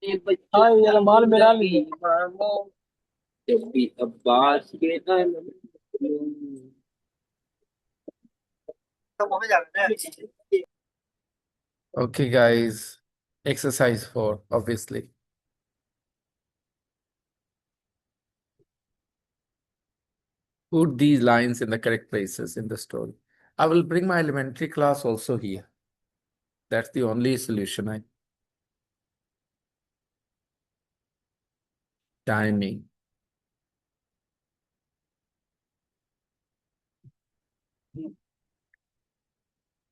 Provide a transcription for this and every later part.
हाँ ये माल मेरा ली जब भी अब्बास के Okay, guys. Exercise 4, obviously. Put these lines in the correct places in the story. I will bring my elementary class also here. That's the only solution. Timing.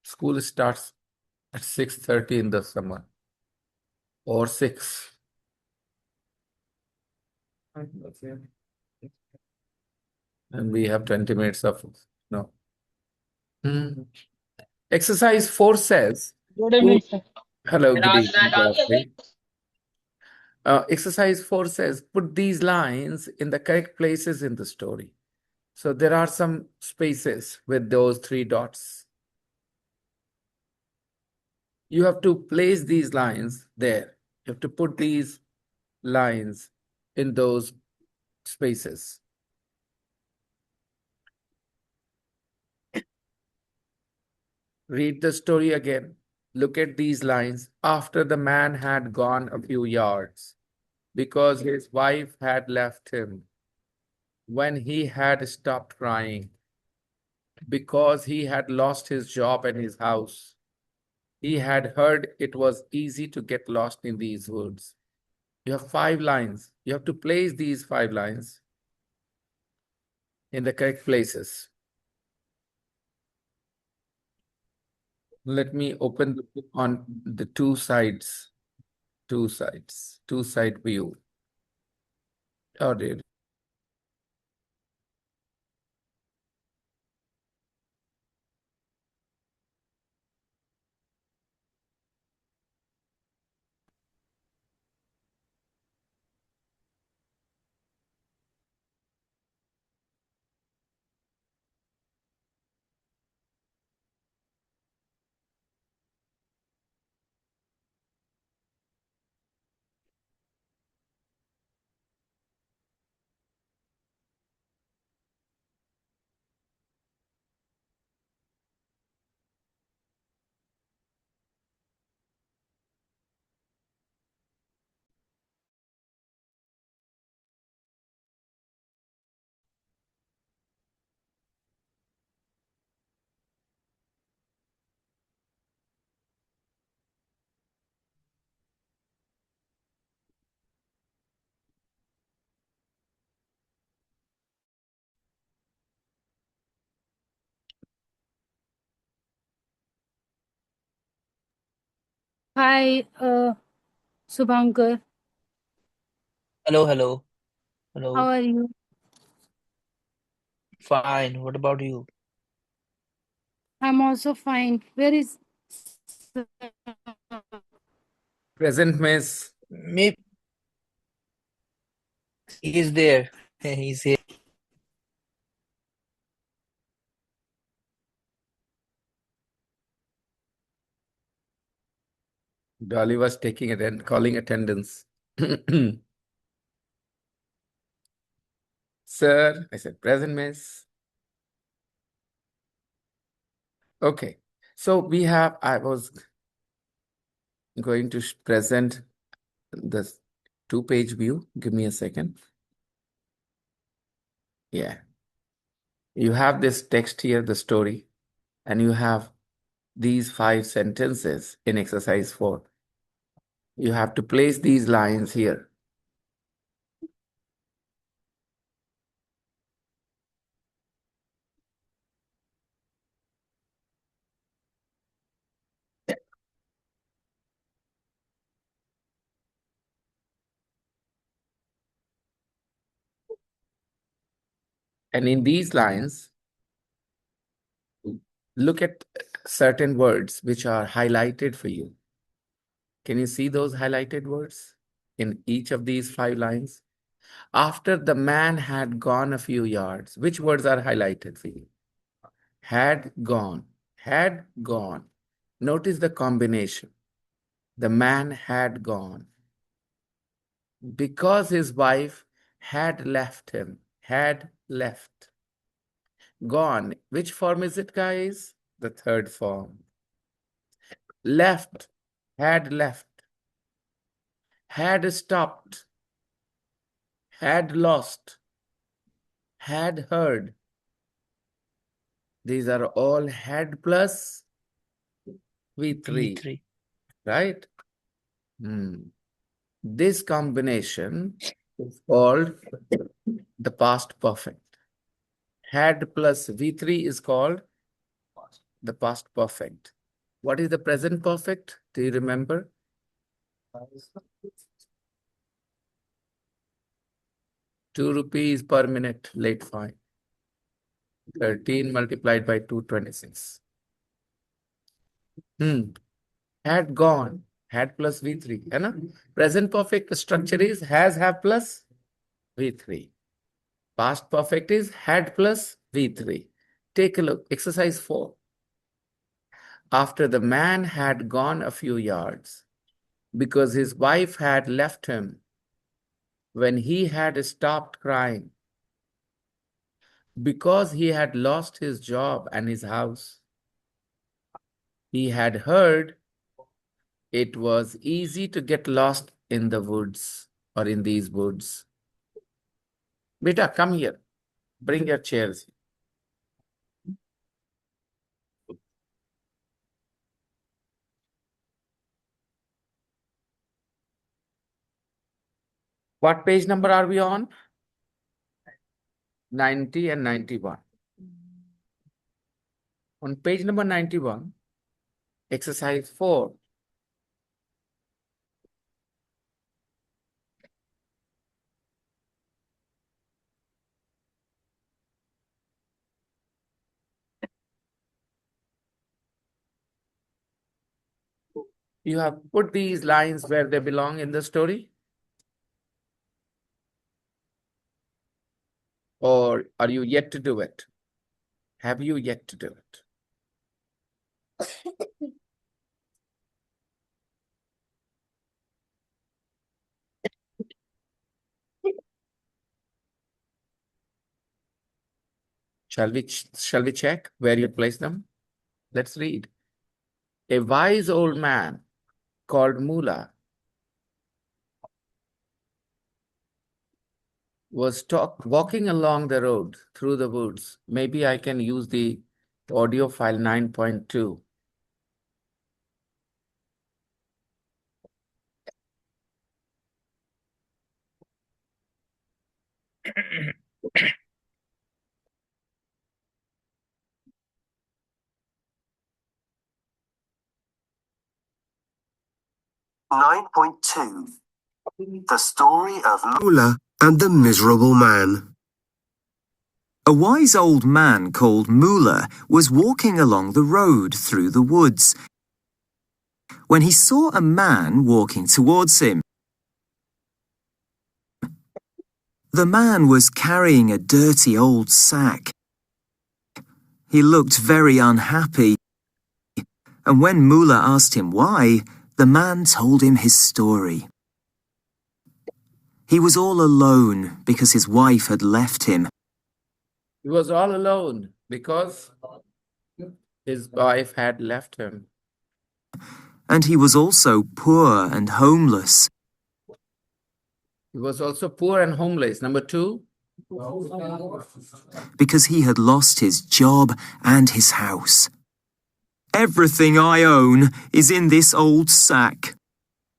School starts at 6:30 in the summer or 6. And we have 20 minutes of no. Hmm. Exercise 4 says, जोड़े में put, hello, good evening, classmate. Exercise 4 says, put these lines in the correct places in the story. So there are some spaces with those 3 dots. You have to place these lines there. You have to put these lines in those spaces. Read the story again. Look at these lines. After the man had gone a few yards, because his wife had left him, when he had stopped crying, because he had lost his job and his house. He had heard it was easy to get lost in these woods. You have 5 lines. You have to place these 5 lines in the correct places. Let me open the book on the two sides, two side view. Oh, dear. Hi, Subhankar. Hello, hello, How hello. are you? Fine. What about you? I'm also fine. Where is Present, miss. Maybe he's there. He's here. Dolly was calling attendance. Sir, I said, present, miss. Okay. So I was going to present the 2-page view. Give me a second. Yeah. You have this text here, the story, and you have these 5 sentences in exercise 4. You have to place these lines here. And in these lines, look at certain words which are highlighted for you. Can you see those highlighted words in each of these 5 lines? After the man had gone a few yards, which words are highlighted for you? Had gone, had gone. Notice the combination. The man had gone. because his wife had left him. Had left. Gone. Which form is it, guys? The third form. Left. Had left. Had stopped. Had lost. Had heard. These are all had plus V3, V3. right? This combination is called the past perfect. Had plus V3 is called the past perfect. What is the present perfect? Do you remember? 2 rupees per minute late fine. 13 multiplied by 226. Had gone. Had plus V3. है ना? Present perfect structure is has, have plus V3. Past perfect is had plus V3. Take a look. Exercise 4. After the man had gone a few yards, because his wife had left him, when he had stopped crying, because he had lost his job and his house, he had heard it was easy to get lost in the woods or in these woods. Beta, come here. Bring your chairs. What page number are we on? 90 and 91. On page number 91, exercise 4. You have put these lines where they belong in the story? Or are you yet to do it? Have you yet to do it? Shall we check where you place them? Let's read. A wise old man called Mula was walking along the road through the woods. Maybe I can use the audio file 9.2. The story of Mula and the miserable man. A wise old man called Mula was walking along the road through the woods when he saw a man walking towards him. The man was carrying a dirty old sack. He looked very unhappy, and when Mula asked him why, the man told him his story. He was all alone because his wife had left him. He was all alone because his wife had left him. And he was also poor and homeless. He was also poor and homeless. Number 2. Because he had lost his job and his house. Everything I own is in this old sack.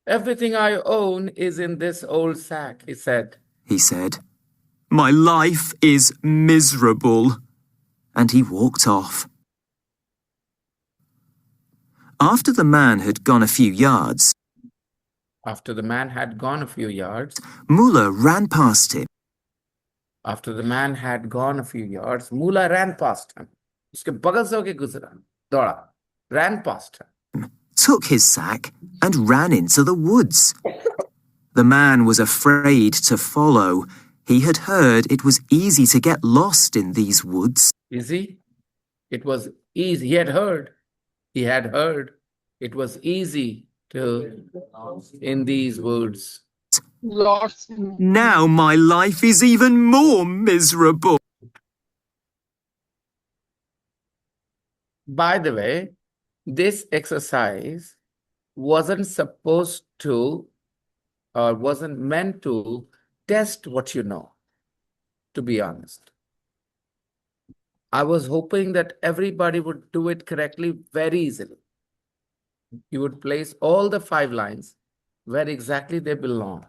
Everything I own is in this old sack, he said. My life is miserable. And he walked off. After the man had gone a few yards, Mula ran past him. Mula ran past him. उसके बगल से होके गुजरा, दौड़ा, ran past him. Took his sack and ran into the woods. The man was afraid to follow. He had heard it was easy to get lost in these woods. Easy? It was easy. He had heard it was easy to in these woods. Lost. Now my life is even more miserable. By the way, this exercise wasn't supposed to or wasn't meant to test what you know, to be honest. I was hoping that everybody would do it correctly very easily. You would place all the 5 lines where exactly they belong.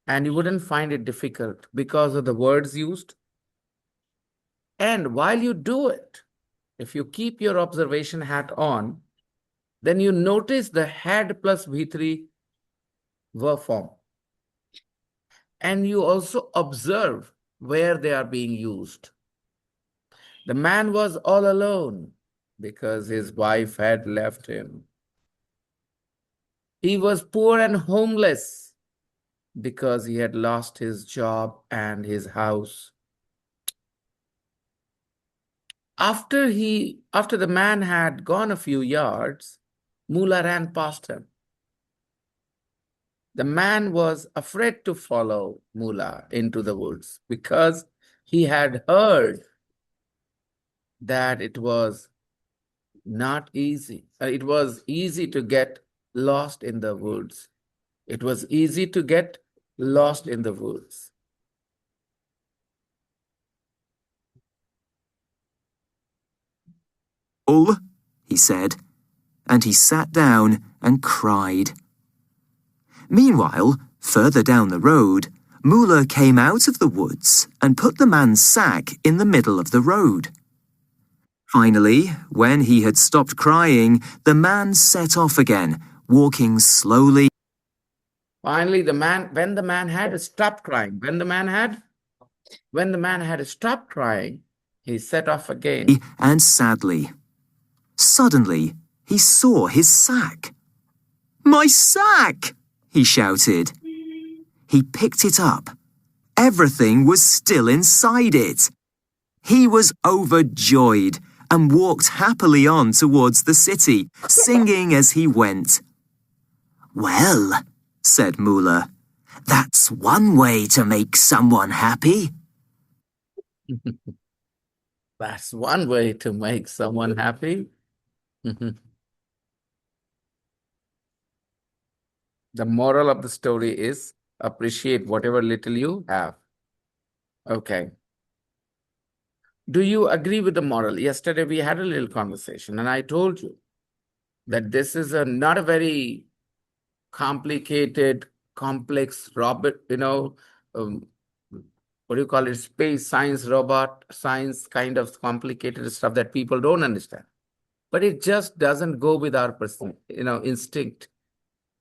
And you wouldn't find it difficult because of the words used. And while you do it, if you keep your observation hat on, then you notice the had plus V3 verb form. And you also observe where they are being used. The man was all alone because his wife had left him. He was poor and homeless because he had lost his job and his house. After the man had gone a few yards, Mula ran past him. The man was afraid to follow Mula into the woods because he had heard that it was not easy. It was easy to get lost in the woods. It was easy to get lost in the woods. He said, and he sat down and cried. Meanwhile, further down the road, Mula came out of the woods and put the man's sack in the middle of the road. Finally, when he had stopped crying, the man set off again, walking slowly. Finally, when the man had stopped crying, he set off again. And sadly. Suddenly, he saw his sack. My sack! He shouted. He picked it up. Everything was still inside it. He was overjoyed and walked happily on towards the city, singing as he went. Well, said Mula, that's one way to make someone happy. That's one way to make someone happy. The moral of the story is appreciate whatever little you have. Okay. Do you agree with the moral? Yesterday we had a little conversation and I told you that this is not a very complicated, complex robot, what do you call it? Space science, robot science kind of complicated stuff that people don't understand. But it just doesn't go with our instinct.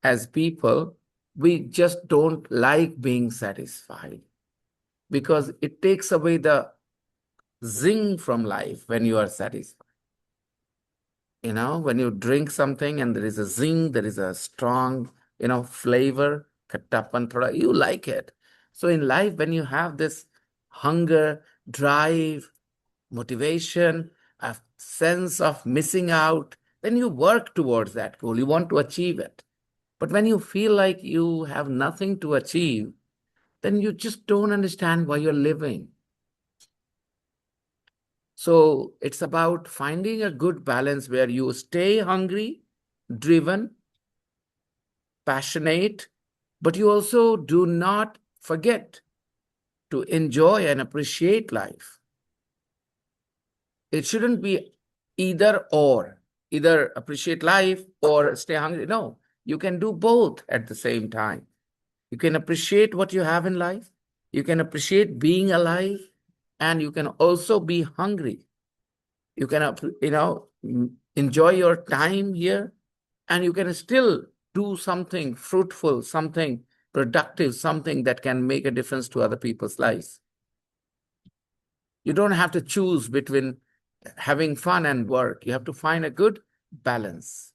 As people, we just don't like being satisfied because it takes away the zing from life when you are satisfied. When you drink something and there is a zing, there is a strong, flavor, kattapan thoda, you like it. So in life, when you have this hunger, drive, motivation, a sense of missing out, then you work towards that goal. You want to achieve it. But when you feel like you have nothing to achieve, then you just don't understand why you're living. So it's about finding a good balance where you stay hungry, driven, passionate, but you also do not forget to enjoy and appreciate life. It shouldn't be either or, either appreciate life or stay hungry. No, you can do both at the same time. You can appreciate what you have in life. You can appreciate being alive, and you can also be hungry. You can, enjoy your time here, and you can still do something fruitful, something productive, something that can make a difference to other people's lives. You don't have to choose between having fun and work. You have to find a good balance.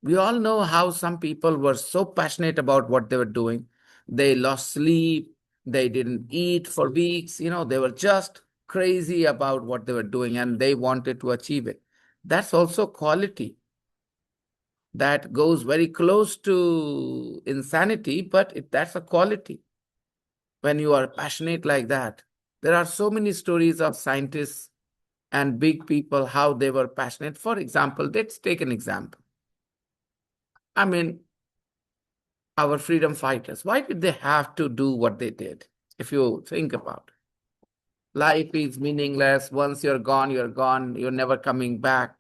We all know how some people were so passionate about what they were doing. They lost sleep. They didn't eat for weeks. They were just crazy about what they were doing and they wanted to achieve it. That's also quality. that goes very close to insanity, but that's a quality when you are passionate like that. There are so many stories of scientists and big people, how they were passionate. For example, let's take an example. I mean, our freedom fighters, why did they have to do what they did? If you think about it, life is meaningless. Once you're gone, you're never coming back,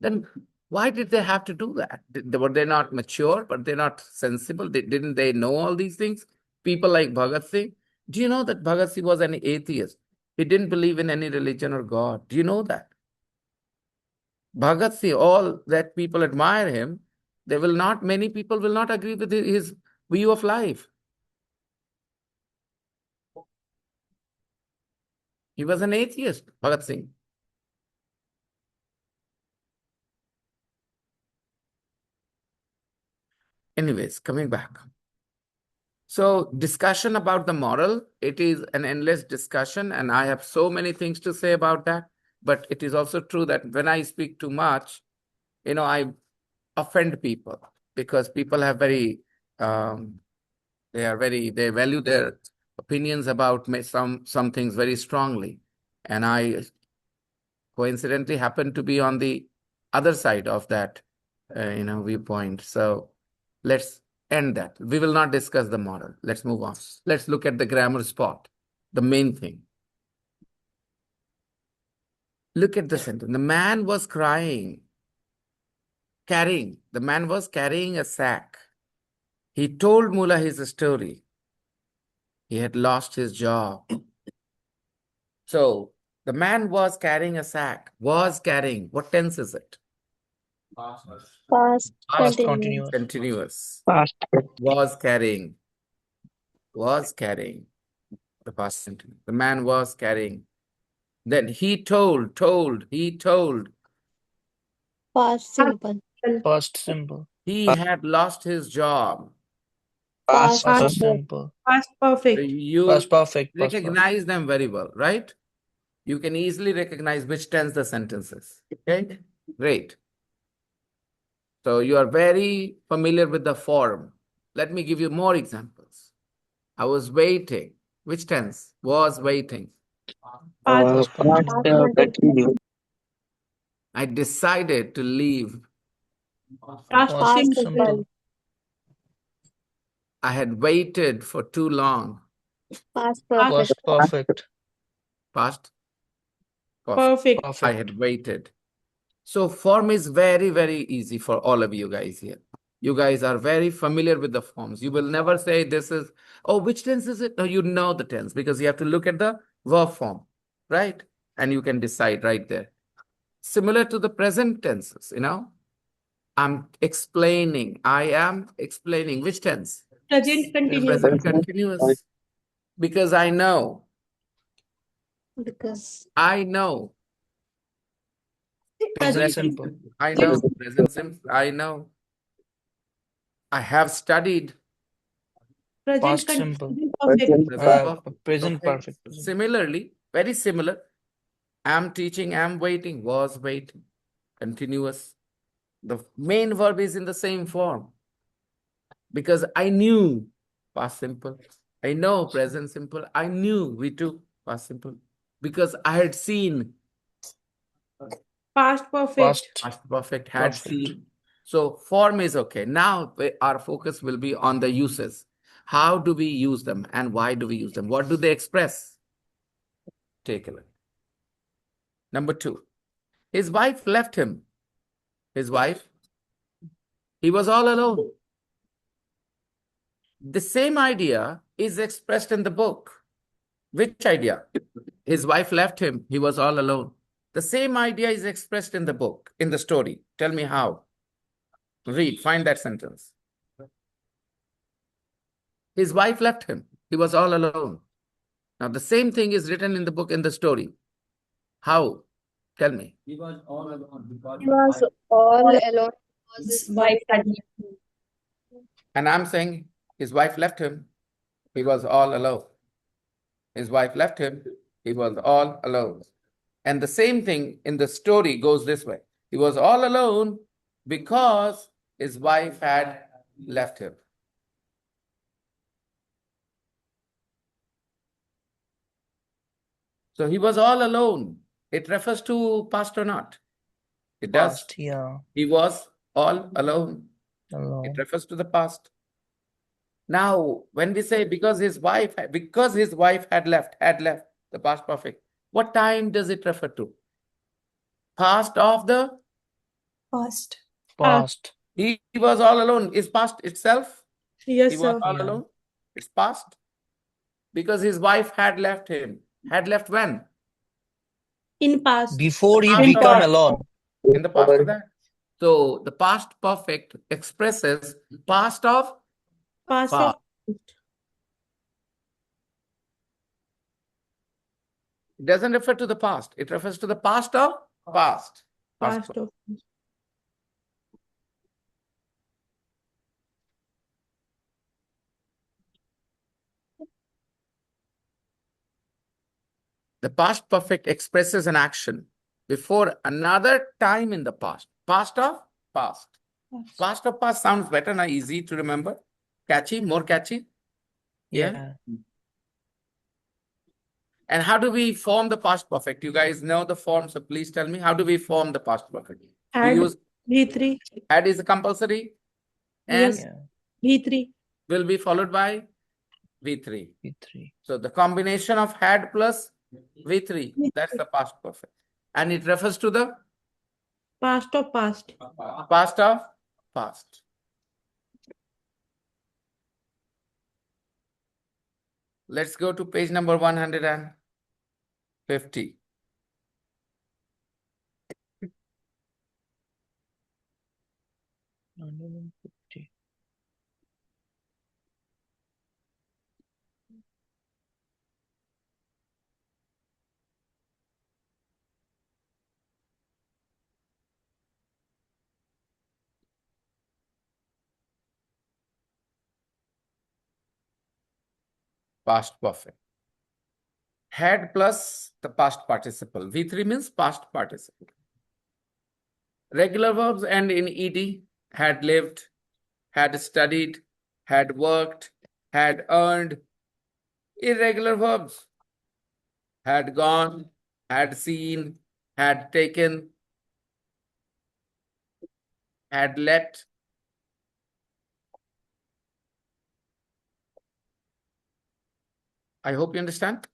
Then why did they have to do that? Were they not mature? Were they not sensible? Didn't they know all these things? People like Bhagat Singh. Do you know that Bhagat Singh was an atheist? He didn't believe in any religion or God. Do you know that? Bhagat Singh, all that people admire him, many people will not agree with his view of life. He was an atheist, Bhagat Singh. Anyways, coming back. So discussion about the moral, it is an endless discussion, and I have so many things to say about that. But it is also true that when I speak too much, I offend people, because people have they value their opinions about some things very strongly. And I coincidentally happen to be on the other side of that, viewpoint. So let's end that. We will not discuss the moral. Let's move on. Let's look at the grammar spot, the main thing. Look at the sentence. The man was carrying a sack. He told Mullah his story. He had lost his job. So the man was carrying a sack. Was carrying. What tense is it? Past Past continuous. continuous. Continuous. Past. Was carrying. Was carrying. The past sentence. The man was carrying. Then he told. Past simple. Past simple. He had lost his job. Past Past perfect. simple. Past perfect. You Past perfect. Past perfect. recognize them very well, right? You can easily recognize which tense the sentence is. Okay, great. So you are very familiar with the form. Let me give you more examples. I was waiting. Which tense? Was waiting. Past Past continuous. I decided to leave. Past Past simple. simple. I had waited for too long. Past Past perfect. Past perfect. Past perfect. I Perfect. had waited. So form is very, very easy for all of you guys here. You guys are very familiar with the forms. You will never say this is, oh, which tense is it? No, you know the tense, because you have to look at the verb form, right? And you can decide right there. Similar to the present tenses, I'm explaining. I am explaining. Which tense? Present continuous. Present continuous. Because I know. Because I know. Present Present simple. I know. Present simple. I know. I have studied. present Past continuous. simple. Present perfect. Present perfect. Present Okay. perfect. Present. Similarly, very similar. Am teaching, am waiting, was waiting. Continuous. The main verb is in the same form. Because I knew, past simple. I know, present simple. I knew, we too, past simple. Because I had seen, Past perfect. Past past perfect, had perfect. seen. So form is okay. Now our focus will be on the uses. How do we use them and why do we use them? What do they express? Take a look. Number 2, his wife left him. His wife, he was all alone. The same idea is expressed in the book. Which idea? His wife left him. He was all alone. The same idea is expressed in the book, in the story. Tell me how. Read, find that sentence. His wife left him. He was all alone. Now, the same thing is written in the book, in the story. How? Tell me. he was all alone because his wife had left him. And I'm saying his wife left him. He was all alone. His wife left him. He was all alone. And the same thing in the story goes this way. He was all alone because his wife had left him. So he was all alone. It refers to past or not? It does. Past, yeah. He was all alone. It Alone. refers to the past. Now, when we say because his wife had left the past perfect, what time does it refer to? Past of the Past. Past. he was all alone. Is past itself? Yes, He was sir. all Yeah. alone. It's past. Because his wife had left him. Had left when? In past. Before he Past become of- alone. In the past of that. So the past perfect expresses past of Past past. of It doesn't refer to the past. It refers to the past of past. past of The past perfect expresses an action before another time in the past. Past of past. Past of past sounds better now, easy to remember. Catchy, more catchy. Yeah. And how do we form the past perfect? You guys know the form, so please tell me, how do we form the past perfect? We had use V3. had is compulsory and Yes. Yeah. V3. will be followed by V3. V3. So the combination of had plus V3, that's the past perfect. And it refers to the Past of past. past of past. Let's go to page number 150. Past perfect. Had plus the past participle. V3 means past participle. Regular verbs end in ed. Had lived, had studied, had worked, had earned. Irregular verbs. Had gone, had seen, had taken, had let. I hope you understand.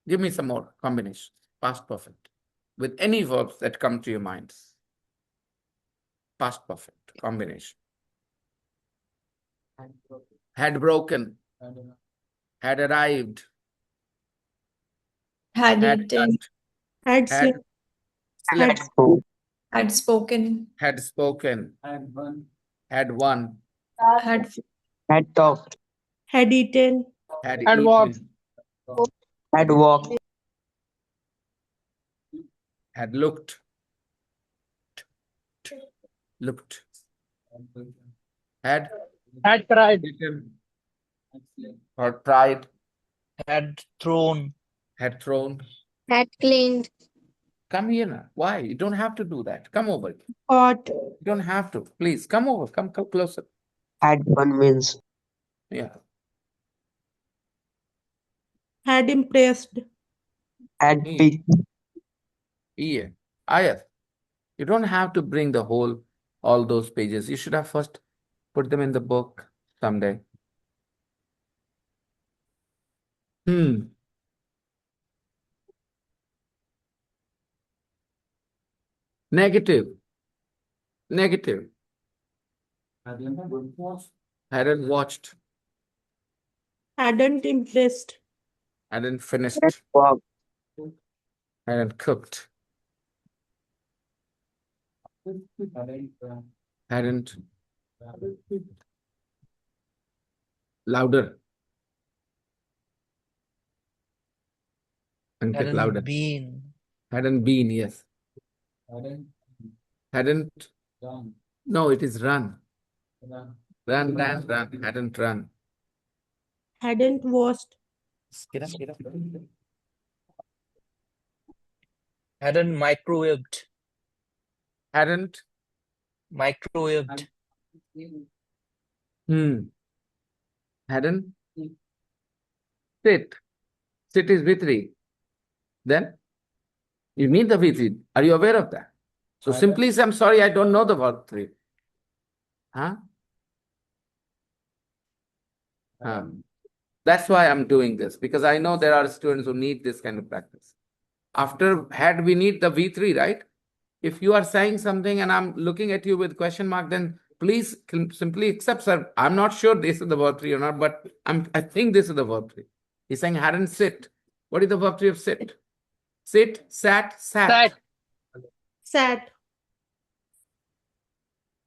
Give me some more combinations. Past perfect. With any verbs that come to your minds. Past perfect combination. Had broken. Had arrived. Had Had eaten. cut, Had had seen. Had Had spoken. had spoken, had won, Had Had talked, had eaten. had Had walked. eaten, had walked, had looked, looked, had Had cried. eaten, or tried, Had thrown. had thrown. Had cleaned. Come here now. Why? You don't have to do that. Come over. You Caught. don't have to. Please come over. Come closer. had convinced, Yeah. Had impressed. had Yeah. picked, Yeah. Ayat. You don't have to bring the whole, all those pages. You should have first put them in the book someday. Negative. Negative. Hadn't watched. Hadn't impressed. Hadn't finished. had walked, Hadn't cooked. Hadn't. Louder. Ankit, louder. Hadn't been. Hadn't been, yes. Hadn't. No, it is run. Run. Hadn't run. Hadn't washed. Get up. Hadn't microwaved. Hadn't. Microwaved. Hadn't sit. Sit is V3. Then you need the V3. Are you aware of that? So simply say, I'm sorry, I don't know the verb 3. Huh? That's why I'm doing this, because I know there are students who need this kind of practice. After had, we need the V3, right? If you are saying something and I'm looking at you with question mark, then please simply accept, sir. I'm not sure this is the verb 3 or not, but I think this is the verb 3. He's saying hadn't sit. What is the verb 3 of sit? Sit, sat, sat. Sat.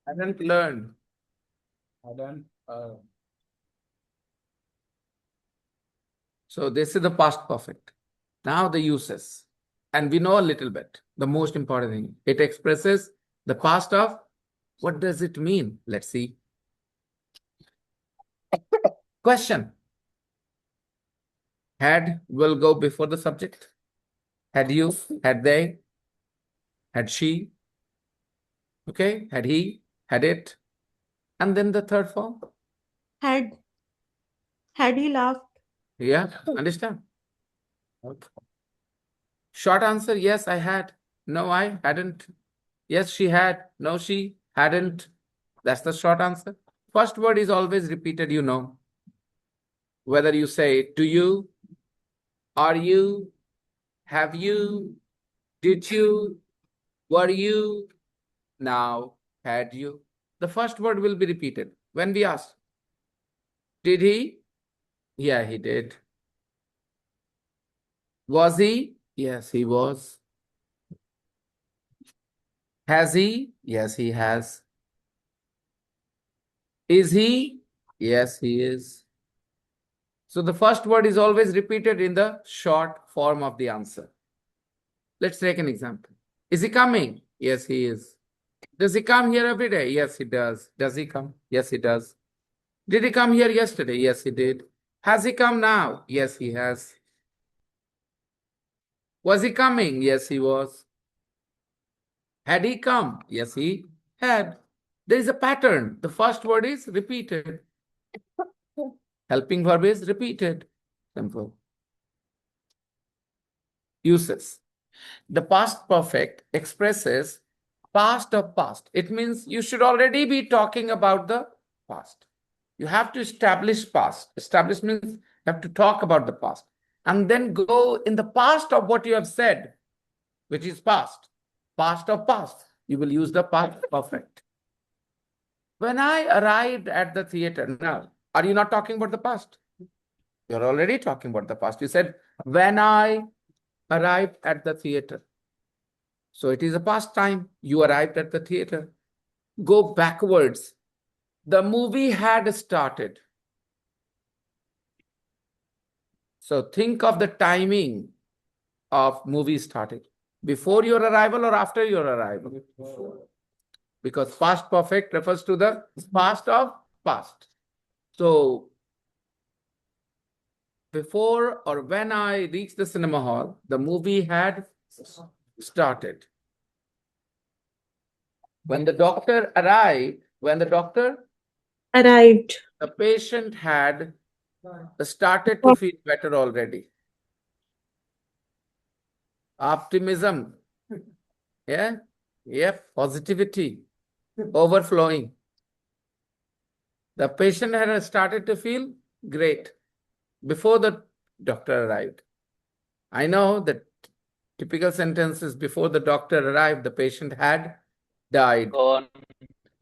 Hadn't learned. So this is the past perfect. Now the uses. And we know a little bit. The most important thing. It expresses the past of. What does it mean? Let's see. Question. Had will go before the subject. Had you, had they, had she. Okay, had he, had it. And then the third form. Had he laughed? Yeah, understand? Short answer, yes, I had. No, I hadn't. Yes, she had. No, she hadn't. That's the short answer. First word is always repeated, you know. Whether you say, do you, are you, have you, did you, were you, now, had you. The first word will be repeated. When we ask, did he? Yeah, he did. Was he? Yes, he was. Has he? Yes, he has. Is he? Yes, he is. So the first word is always repeated in the short form of the answer. Let's take an example. Is he coming? Yes, he is. Does he come here every day? Yes, he does. Does he come? Yes, he does. Did he come here yesterday? Yes, he did. Has he come now? Yes, he has. Was he coming? Yes, he was. Had he come? Yes, he had. There is a pattern. The first word is repeated. Helping verb is repeated. Simple. Uses. The past perfect expresses past of past. It means you should already be talking about the past. You have to establish past. Establish means you have to talk about the past. And then go in the past of what you have said, which is past. Past of past. You will use the past perfect. When I arrived at the theater, now, are you not talking about the past? You're already talking about the past. You said, when I arrived at the theater. So it is a past time. You arrived at the theater. Go backwards. The movie had started. So think of the timing of movie starting. Before your arrival or after your arrival? Because past perfect refers to the past of past. So before or when I reached the cinema hall, the movie had started. When the doctor arrived, Arrived. the patient had started to feel better already. Optimism. Yeah. Yep. Positivity. Overflowing. The patient had started to feel great before the doctor arrived. I know that typical sentence is before the doctor arrived, the patient had died. Gone.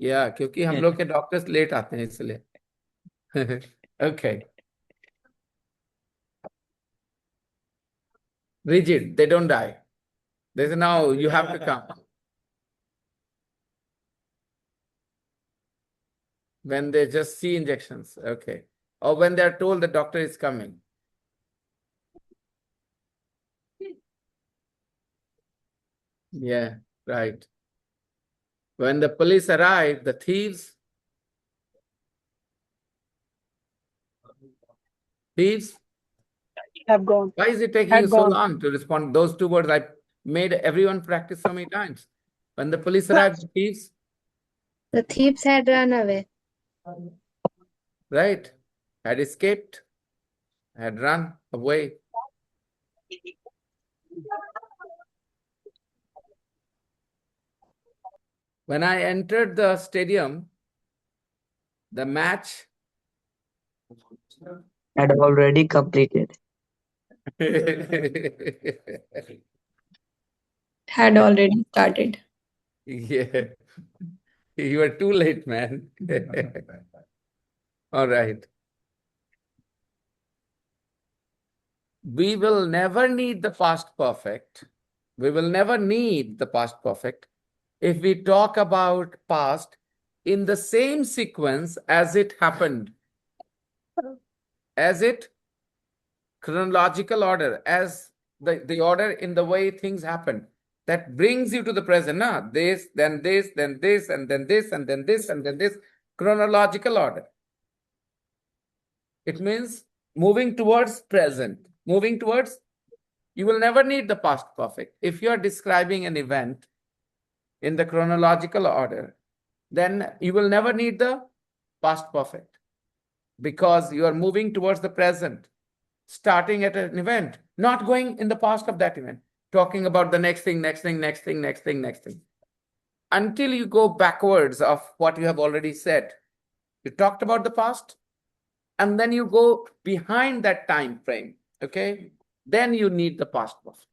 Yeah, क्योंकि हम लोग के doctors late आते हैं इसलिए. Okay. Rigid, they don't die. They say, no, you have to come. When they just see injections, okay. Or when they're told the doctor is coming. Yeah, right. When the police arrive, the thieves Have gone. why is it taking Had you so gone. long to respond? Those two words I made everyone practice so many times. When the police arrived, the thieves The thieves had run away. right? Had escaped, had run away. When I entered the stadium, the match Had already completed. Had already started. Yeah, you were too late, man. All right. We will never need the past perfect. We will never need the past perfect if we talk about past in the same sequence as it happened, as it chronological order, as the order in the way things happen. That brings you to the present. Nah? This, then this, then this, and then this, and then this, and then this. Chronological order. It means moving towards present. Moving towards, you will never need the past perfect. If you are describing an event in the chronological order, then you will never need the past perfect because you are moving towards the present, starting at an event, not going in the past of that event, talking about the next thing, next thing, next thing, next thing, next thing, until you go backwards of what you have already said. You talked about the past, and then you go behind that time frame, okay? Then you need the past perfect.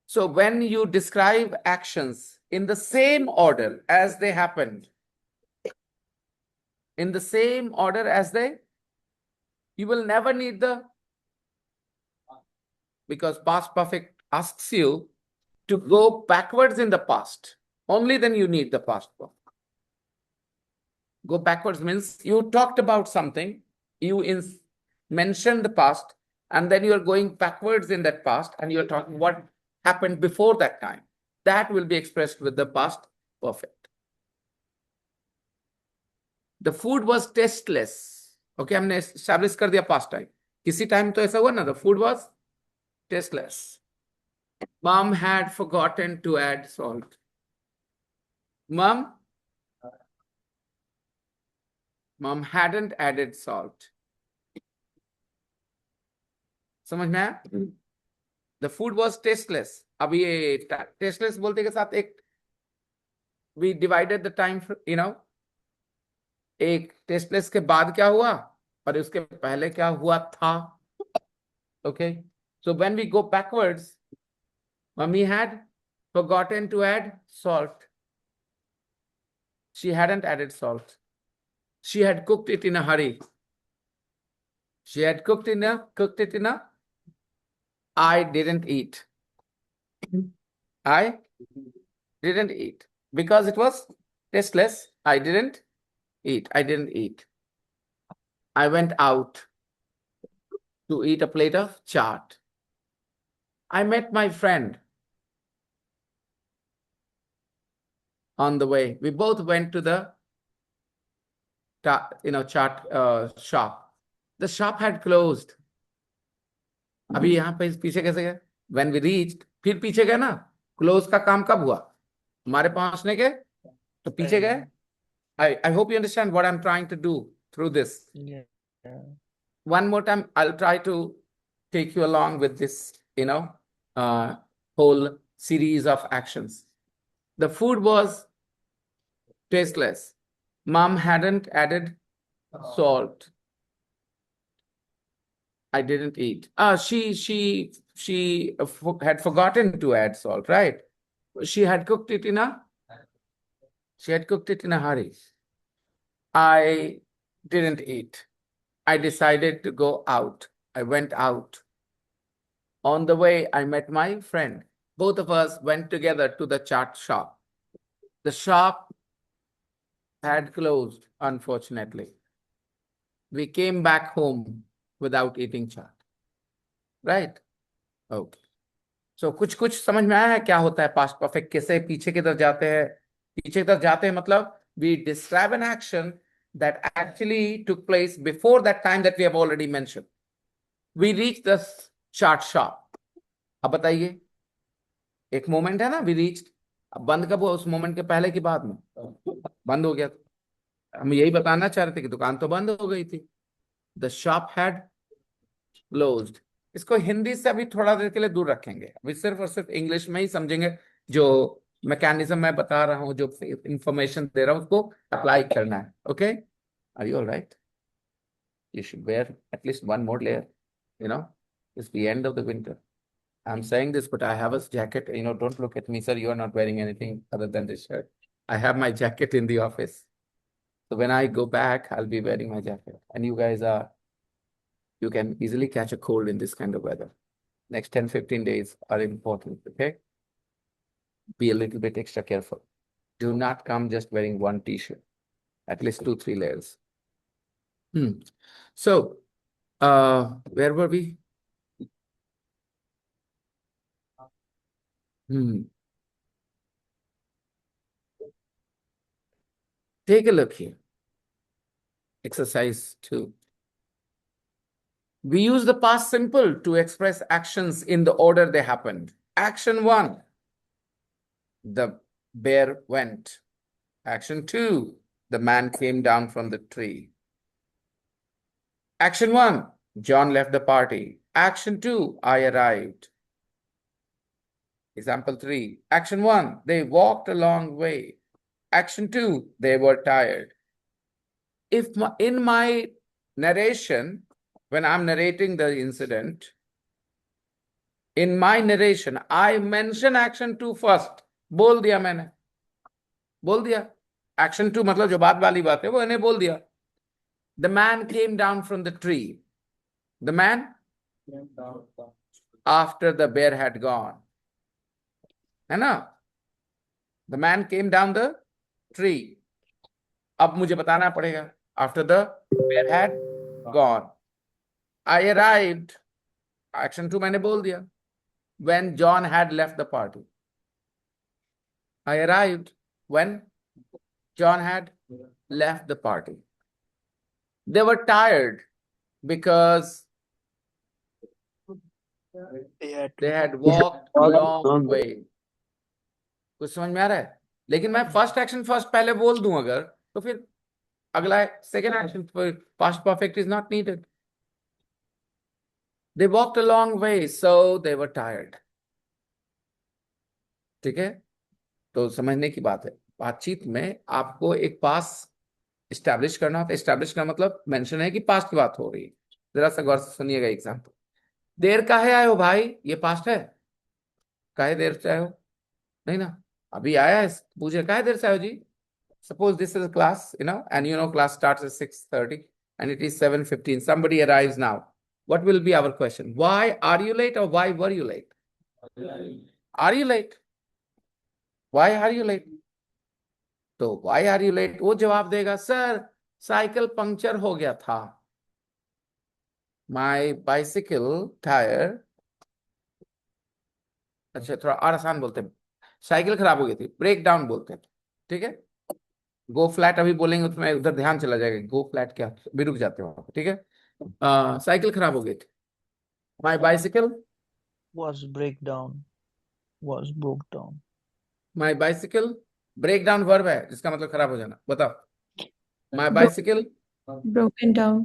So when you describe actions in the same order as they happened, in the same order as they, you will never need the, because past perfect asks you to go backwards in the past. Only then you need the past perfect. Go backwards means you talked about something, you mentioned the past, and then you are going backwards in that past and you're talking what happened before that time. That will be expressed with the past perfect. The food was tasteless. Okay, हमने establish कर दिया past time. किसी time तो ऐसा हुआ ना, the food was tasteless. Mom had forgotten to add salt. Mom hadn't added salt. समझ में आया? The food was tasteless. अब ये tasteless बोलते के साथ एक we divided the time, एक tasteless के बाद क्या हुआ और उसके पहले क्या हुआ था. Okay, so when we go backwards, Mummy had forgotten to add salt. She hadn't added salt. She had cooked it in a hurry. She had cooked it in a, I didn't eat. I didn't eat. Because it was tasteless, I didn't eat. I didn't eat. I went out to eat a plate of chaat. I met my friend on the way. We both went to the chaat shop. The shop had closed. अभी यहाँ पे पीछे कैसे गए? When we reached, फिर पीछे गए ना? Close का काम कब हुआ? हमारे पहुंचने के तो पीछे गए. I hope you understand what I'm trying to do through this. Yeah. One more time, I'll try to take you along with this, whole series of actions. The food was tasteless. Mom hadn't added salt. I didn't eat. She had forgotten to add salt, right? She had cooked it in a hurry. I didn't eat. I decided to go out. I went out. On the way, I met my friend. Both of us went together to the chaat shop. The shop had closed, unfortunately. We came back home without eating chaat. Right? Okay. So कुछ कुछ समझ में आया है क्या होता है past perfect, कैसे पीछे की तरफ जाते हैं? पीछे की तरफ जाते हैं मतलब we describe an action that actually took place before that time that we have already mentioned. We reached the chaat shop. अब बताइए, एक मोमेंट है ना, we reached अब बंद कब हुआ, उस मोमेंट के पहले की बाद में बंद हो गया था। हम यही बताना चाह रहे थे कि दुकान तो बंद हो गई थी। The shop had closed. इसको हिंदी से अभी थोड़ा देर के लिए दूर रखेंगे, अभी सिर्फ और सिर्फ इंग्लिश में ही समझेंगे। जो मैकेनिज्म मैं बता रहा हूँ, जो इंफॉर्मेशन दे रहा हूँ, उसको अप्लाई करना है। Okay, are you alright? You should wear at least one more layer. You know, it's the end of the winter. I'm saying this, but I have a jacket. Don't look at me, sir. You are not wearing anything other than this shirt. I have my jacket in the office. So when I go back, I'll be wearing my jacket. And you can easily catch a cold in this kind of weather. Next 10, 15 days are important. Okay. Be a little bit extra careful. Do not come just wearing one t-shirt, at least 2, 3 layers. So, where were we? Take a look here. Exercise 2. We use the past simple to express actions in the order they happened. Action 1, the bear went. Action 2, the man came down from the tree. Action 1, John left the party. Action 2, I arrived. Example 3, Action 1, they walked a long way. Action 2, they were tired. If in my narration, when I'm narrating the incident, in my narration, I mention action 2 first. बोल दिया मैंने, बोल दिया. Action 2 मतलब जो बात वाली बात है वो इन्हें बोल दिया. The man came down from the tree. The man after the bear had gone. है ना? The man came down the tree. अब मुझे बताना पड़ेगा. After the bear had gone. I arrived. Action 2 मैंने बोल दिया. When John had left the party. I arrived when John had left the party. They were tired because they had walked a long way. कुछ समझ में आ रहा है? लेकिन मैं फर्स्ट एक्शन फर्स्ट पहले बोल दूं अगर, तो फिर अगला second action past perfect is not needed. They walked a long way, so they were tired. ठीक है, तो समझने की बात है. बातचीत में आपको एक पास इस्टेब्लिश करना होता है. इस्टेब्लिश का मतलब मेंशन है कि पास्ट की बात हो रही है. जरा सा गौर से सुनिएगा एग्जाम्पल. देर काहे आए हो भाई, ये पास्ट है. काहे देर से आए हो, नहीं ना, अभी आया है. पूछे काहे देर से आए हो जी. Suppose this is a class, and class starts at 6:30 and it is 7:15. Somebody arrives now. What will be our question? Why are you late or why were you late? Are you late? Why are you late? तो why are you late? वो जवाब देगा, sir cycle puncture हो गया था. My bicycle tire. अच्छा थोड़ा और आसान बोलते हैं. साइकिल खराब हो गई थी, ब्रेक डाउन बोलते हैं. ठीक है, गो फ्लैट अभी बोलेंगे उसमें उधर ध्यान चला जाएगा. गो फ्लैट क्या, भी रुक जाते हो. ठीक है, साइकिल खराब हो गई थी. My bicycle Was breakdown. Was broke down. My bicycle. Break down verb है जिसका मतलब खराब हो जाना. बताओ. My bicycle broken down.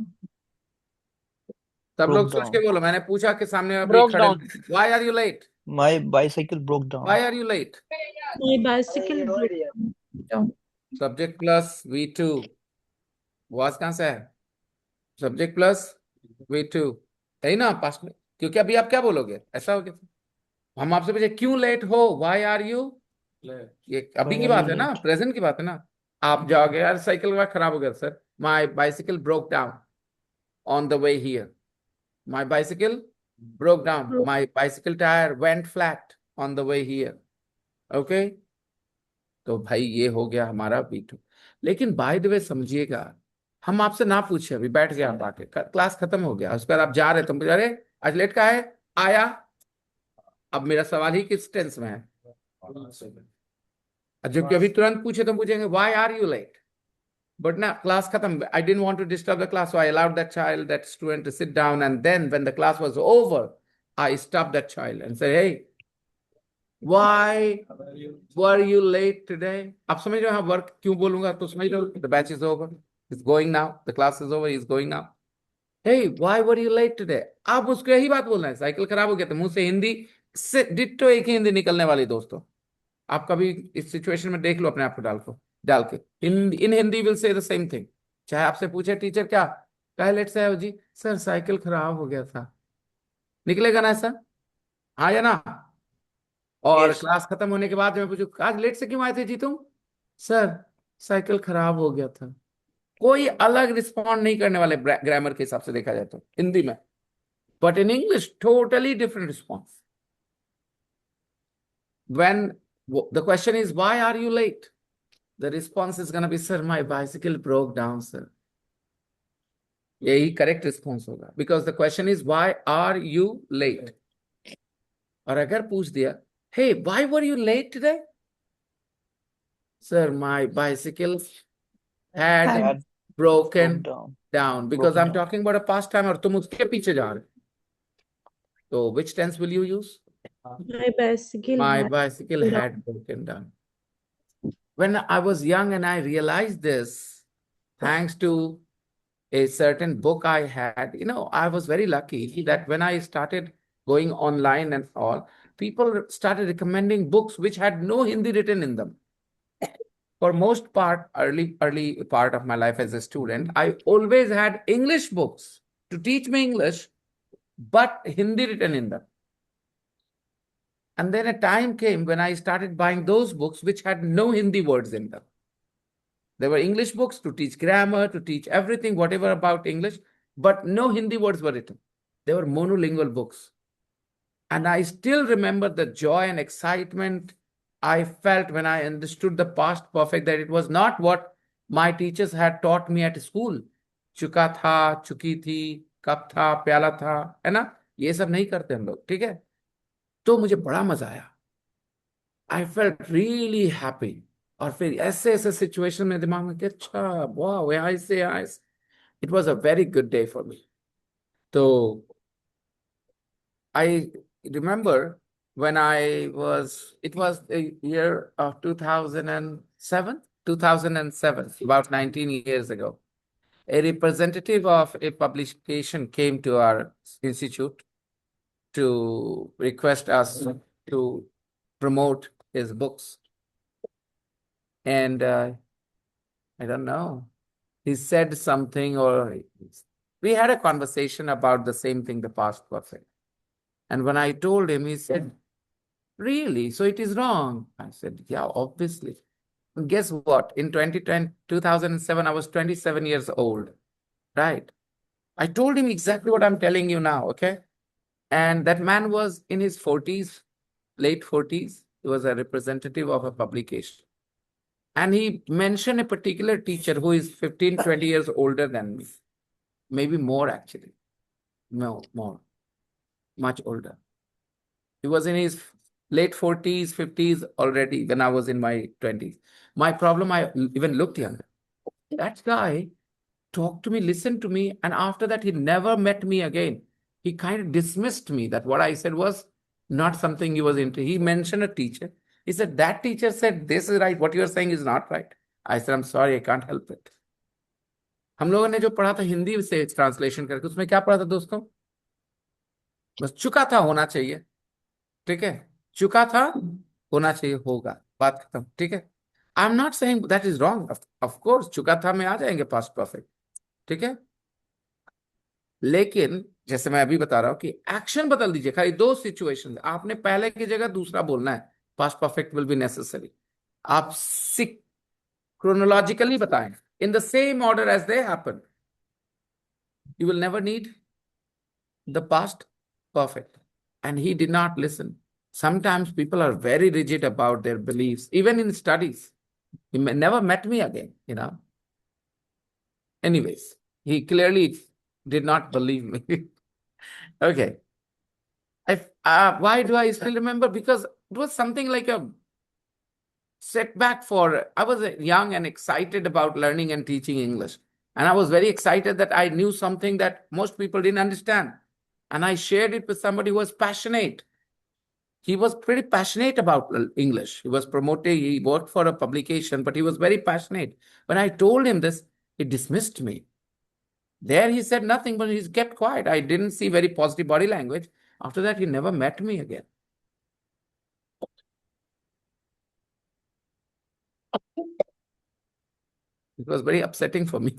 सब लोग Broke सोच के down. बोलो. मैंने पूछा कि सामने अभी Broke खड़े, down. Why are you late. My bicycle broke down. Why are you late. My bicycle broke down. Subject plus V2. Was कहां से है. सब्जेक्ट प्लस V2 है ना पास्ट में. क्योंकि अभी आप क्या बोलोगे, ऐसा हो गया. हम आपसे पूछे क्यों लेट हो, व्हाई आर यू. ये अभी Why की are बात you है ना, late? प्रेजेंट की बात है ना. आप जाओगे यार साइकिल खराब हो गया sir. My bicycle broke down on the way here. My bicycle broke down. My bicycle tyre went flat on the way here. Okay, तो भाई ये हो गया हमारा V2. लेकिन बाय द वे समझिएगा, हम आपसे ना पूछे, अभी बैठ गए आप आके, क्लास खत्म हो गया, उसके बाद आप जा रहे, तुम पूछ रहे आज लेट का है, आया. अब मेरा सवाल ही किस टेंस में है. जबकि अभी तुरंत पूछे तो पूछेंगे why are you late. But ना क्लास खत्म, I didn't want to disturb the class, so I allowed that child, that student to sit down, and then when the class was over I stop that child and say, hey Why were you late today? आप समझ रहे हो? हाँ, work क्यों बोलूंगा तो समझ रहे हो? The batch is over. It's going now. The class is over. He's going now. Hey, why were you late today? आप उसको यही बात बोलना है, साइकिल खराब हो गया तो मुंह से हिंदी से डिट्टो एक ही हिंदी निकलने वाली दोस्तों। आप कभी इस सिचुएशन में देख लो अपने आप को डाल के in Hindi will say the same thing. चाहे आपसे पूछे टीचर क्या कहे, लेट से जी सर साइकिल खराब हो गया था, निकलेगा ना ऐसा? हाँ या ना? और Yes. क्लास खत्म होने के बाद जब मैं पूछूं आज लेट से क्यों आए थे जी तुम, सर साइकिल खराब हो गया था। कोई अलग रिस्पॉन्ड नहीं करने वाले ग्रामर के हिसाब से देखा जाए तो हिंदी में, but in English totally different response. when the question is why are you late, the response is going to be sir my bicycle broke down sir। यही करेक्ट रिस्पॉन्स होगा, because the question is why are you late। और अगर पूछ दिया hey why were you late today, sir my bicycle had Had broken broke down. down, because Broken I'm down. talking about a past time और तुम उसके पीछे जा रहे हो, तो which tense will you use? My bicycle My had bicycle broken down. had broken down. When I was young and I realized this, thanks to a certain book I had, I was very lucky that when I started going online and all, people started recommending books which had no Hindi written in them. For most part, early part of my life as a student, I always had English books to teach me English, but Hindi written in them. And then a time came when I started buying those books which had no Hindi words in them. They were English books to teach grammar, to teach everything, whatever about English, but no Hindi words were written. They were monolingual books. And I still remember the joy and excitement I felt when I understood the past perfect, that it was not what my teachers had taught me at school. चुका था, चुकी थी, कब था, प्याला था, है ना? ये सब नहीं करते हम लोग, ठीक है? तो मुझे बड़ा मजा आया। I felt really happy. और फिर ऐसे ऐसे सिचुएशन में दिमाग में कि अच्छा वाह यहाँ से यहाँ, it was a very good day for me. तो I remember when it was the year of 2007, about 19 years ago. A representative of a publication came to our institute to request us to promote his books. And I don't know, he said something, or we had a conversation about the same thing, the past perfect. And when I told him, he said, really? So it is wrong? I said, yeah, obviously. And guess what? In 2007, I was 27 years old, right? I told him exactly what I'm telling you now, okay? And that man was in his 40s, late 40s. He was a representative of a publication. And he mentioned a particular teacher who is 15, 20 years older than me. Maybe more, actually. No, more. Much older. He was in his late 40s, 50s already when I was in my 20s. My problem, I even looked younger. That guy talked to me, listened to me, and after that, he never met me again. He kind of dismissed me, that what I said was not something he was into. He mentioned a teacher. He said, that teacher said, this is right. What you are saying is not right. I said, I'm sorry, I can't help it. हम लोगों ने जो पढ़ा था हिंदी से translation करके, उसमें क्या पढ़ा था दोस्तों? बस चुका था, होना चाहिए, ठीक है? चुका था, होना चाहिए, होगा, बात खत्म, ठीक है? I am not saying that is wrong, of course चुका था में आ जाएंगे पास्ट परफेक्ट, ठीक है? लेकिन जैसे मैं अभी बता रहा हूं कि एक्शन बदल दीजिए, खाली दो सिचुएशन, आपने पहले की जगह दूसरा बोलना है, past perfect will be necessary. आप क्रोनोलॉजिकली बताएं, in the same order as they happen, you will never need the past perfect. And he did not listen. Sometimes people are very rigid about their beliefs, even in studies. He never met me again, Anyways, he clearly did not believe me. Okay. Why do I still remember? Because it was something like a setback I was young and excited about learning and teaching English. And I was very excited that I knew something that most people didn't understand. And I shared it with somebody who was passionate. he was pretty passionate about English. He was promoting, he worked for a publication, but he was very passionate. When I told him this, he dismissed me. There he said nothing, but he's kept quiet. I didn't see very positive body language. After that, he never met me again. It was very upsetting for me.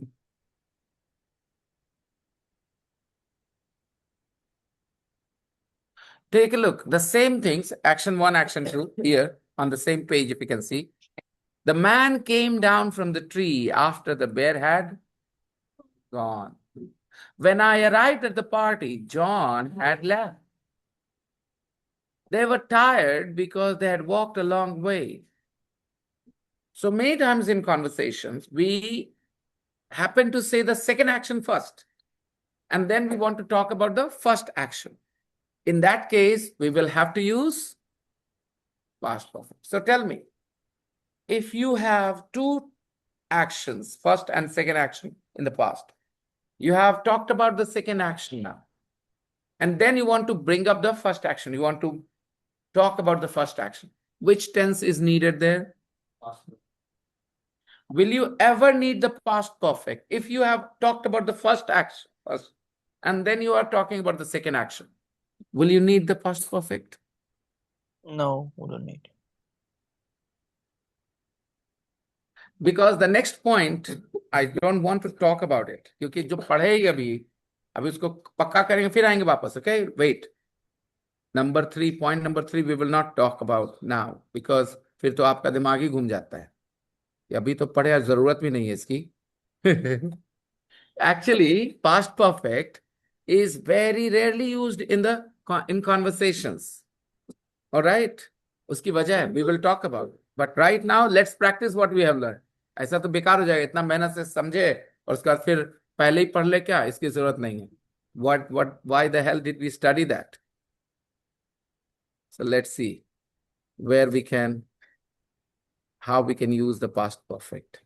Take a look. The same things, action 1, action 2, here on the same page, if you can see. The man came down from the tree after the bear had gone. When I arrived at the party, John had left. They were tired because they had walked a long way. So many times in conversations, we happen to say the second action first, and then we want to talk about the first action. In that case, we will have to use past perfect. So tell me, if you have two actions, first and second action in the past, you have talked about the second action now, and then you want to bring up the first action. You want to talk about the first action. Which tense is needed there? Will you ever need the past perfect if you have talked about the first action first, and then you are talking about the second action? Will you need the past perfect? No, we don't need. Because the next point, I don't want to talk about it. क्योंकि जो पढ़ेगा अभी उसको पक्का करेंगे फिर आएंगे वापस. Okay, wait. Point number 3, we will not talk about now because फिर तो आपका दिमाग ही घूम जाता है. अभी तो पढ़े, जरूरत भी नहीं है इसकी. Actually, past perfect is very rarely used in conversations. All right? उसकी वजह है, we will talk about it. But right now, let's practice what we have learned. ऐसा तो बेकार हो जाएगा, इतना मेहनत से समझे और उसके बाद फिर पहले ही पढ़ ले क्या, इसकी जरूरत नहीं है. Why the hell did we study that? So let's see how we can use the past perfect.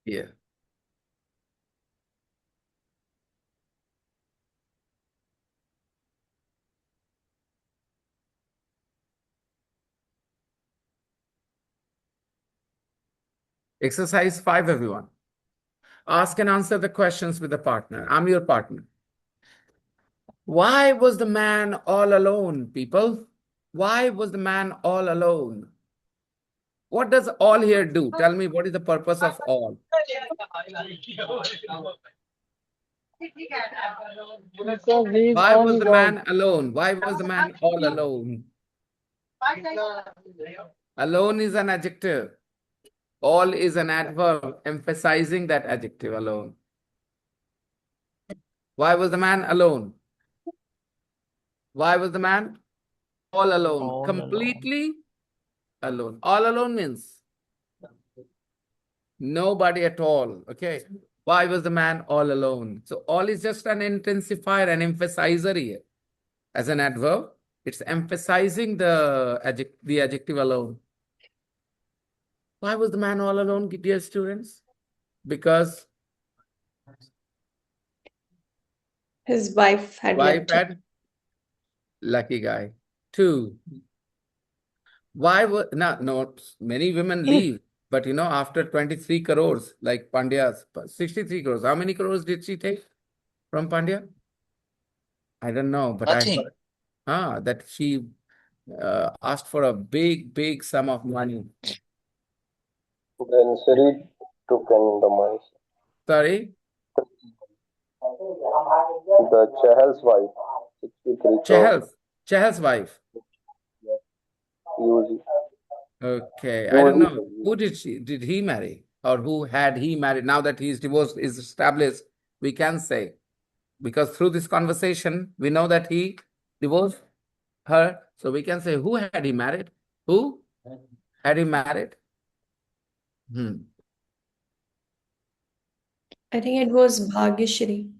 Here. Exercise 5, everyone. Ask and answer the questions with a partner. I'm your partner. Why was the man all alone, people? Why was the man all alone? What does all here do? Tell me, what is the purpose of all? Why was the man alone? Why was the man all alone? Alone is an adjective. All is an adverb emphasizing that adjective, alone. Why was the man alone? Why was the man all alone? All Completely alone. All alone means nobody at all. Okay. Why was the man all alone? So all is just an intensifier, an emphasizer here. As an adverb, it's emphasizing the adjective alone. Why was the man all alone, dear students? Because His wife had left him. Lucky guy. 2. Why was no, many women leave, but after 23 crores, like Pandya's 63 crores. How many crores did she take from Pandya? I don't know, but Nothing. I heard that she asked for a big sum of money. Then Siri took in the money. Sorry? The Chahal's wife, 63 crores. Chahal's wife. Usually. Okay, I don't know. Who did he marry? Or who had he married? Now that he is divorced, is established, we can say. Because through this conversation, we know that he divorced her. So we can say, who had he married? Who had he married? I think it was Bhagyashri.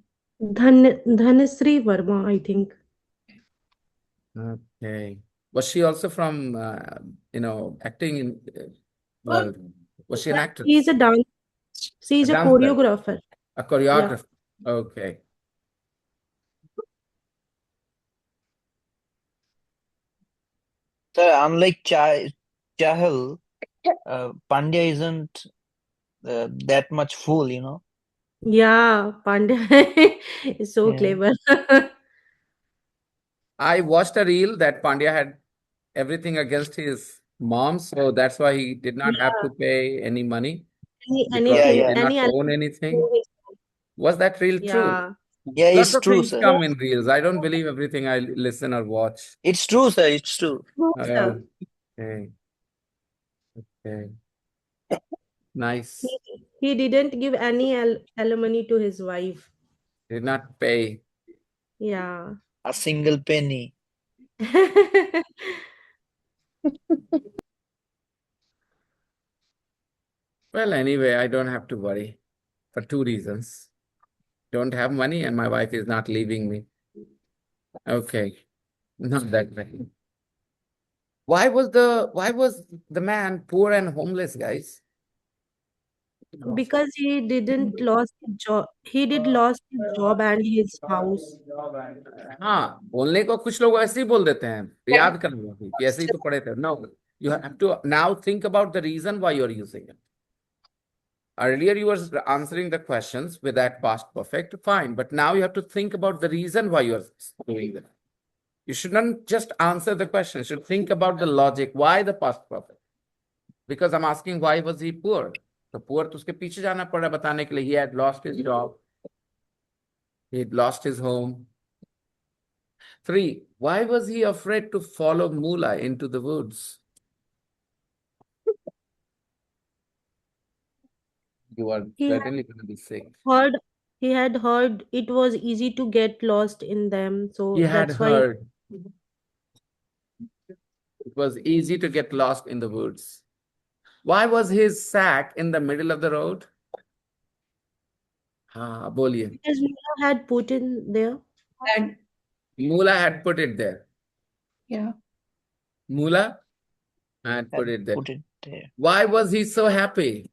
Dhanasri Verma, I think. Okay. Was she also from, acting in, Was she an He's actress? a dance. She's a dancer? choreographer. A choreographer. Okay. So unlike Chahal, Pandya isn't that much fool, you know. Yeah, Pandya is so Yeah. clever. I watched a reel that Pandya had everything against his mom, so that's why he did not have Yeah, to pay any money because Yeah, he anything, did yeah. not any own element anything. to his. Was that reel true? Yeah, Yeah, Lots it's of true, things sir. come in reels. I don't believe everything I listen or watch. It's true, sir. It's true. true, Uh, sir. okay, okay, He, nice. he didn't give any alimony to his wife. Did not pay. Yeah. A single penny. Well, anyway, I don't have to worry for two reasons. Don't have money and my wife is not leaving me. Okay, not that way. Why was the man poor and homeless, guys? Because he didn't lost his job. He did lost his job and his house. हाँ, बोलने को कुछ लोग ऐसे ही बोल देते हैं, याद कर लो कि ऐसे ही तो पढ़े थे. No, you have to now think about the reason why you're using it. Earlier you were answering the questions with that past perfect, fine, but now you have to think about the reason why you're doing that. You shouldn't just answer the question, you should think about the logic, why the past perfect. Because I'm asking why was he poor? तो poor तो उसके पीछे जाना पड़ा बताने के लिए. He had lost his job, he had lost his home. 3, why was he afraid to follow Mula into the woods? You are He had certainly going to be sick. heard he had heard it was easy to get lost in them, He so had that's why. heard it was easy to get lost in the woods. Why was his sack in the middle of the road? हाँ बोलिए. Because Mila had put in there. And Mula had put it there. yeah, Mula had put Had it there. put it there. Why was he so happy?